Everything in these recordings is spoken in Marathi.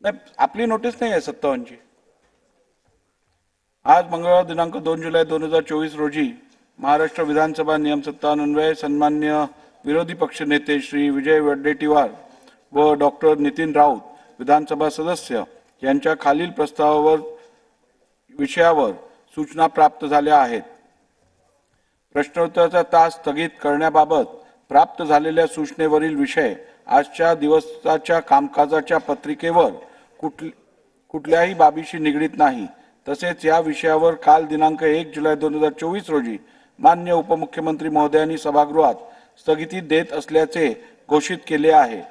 नाही, आपली नोटीस नाही आहे 57 ची। आज मंगळवार दिनांक 2 जुलै 2024 रोजी महाराष्ट्र विधानसभा नियम 57 अन्वये सन्मान्य विरोधी पक्षनेते श्री विजय वडेट्टीवार व डॉक्टर नितीन राऊत विधानसभा सदस्य यांच्या खालील प्रस्तावावर विषयावर सूचना प्राप्त झाल्या आहेत। प्रश्नोत्तराचा तास स्थगित करण्याबाबत प्राप्त झालेल्या सूचनेवरील विषय आजच्या दिवसाच्या कामकाजाच्या पत्रिकेवर कुठल्याही बाबीशी निगडीत नाही। तसेच या विषयावर काल दिनांक 1 जुलै 2024 रोजी मान्य उपमुख्यमंत्री महोदयांनी सभागृहात स्थगिती देत असल्याचे घोषित केले आहे।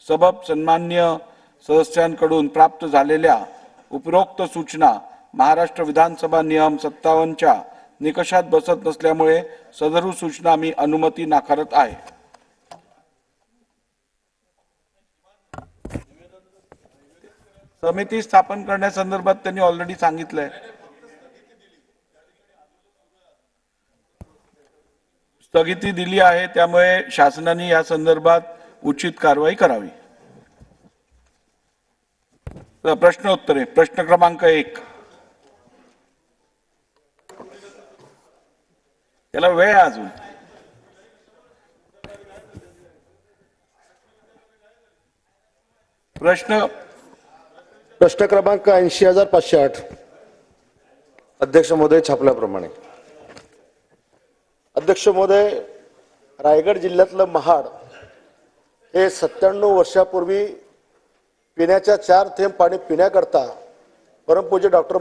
सबब सन्मान्य सदस्यांकडून प्राप्त झालेल्या उपरोक्त सूचना महाराष्ट्र विधानसभा नियम 57 च्या निकषात बसत नसल्यामुळे सदर सूचना मी अनुमती नाकारत आहे। समिती स्थापन करण्यासंदर्भात त्यांनी ऑलरेडी सांगितलंय। स्थगिती दिली आहे, त्यामुळे शासनाने या संदर्भात उचित कारवाई करावी। प्रश्नोत्तरे। प्रश्न क्रमांक 1, त्याला वेळ आहे अजून। प्रश्न क्रमांक 80,508 अध्यक्ष महोदय छापल्याप्रमाणे। अध्यक्ष महोदय, रायगड जिल्ह्यातलं महाड हे 97 वर्षापूर्वी पिण्याच्या 4 थेंब पाणी पिण्याकरता परमपूज्य डॉक्टर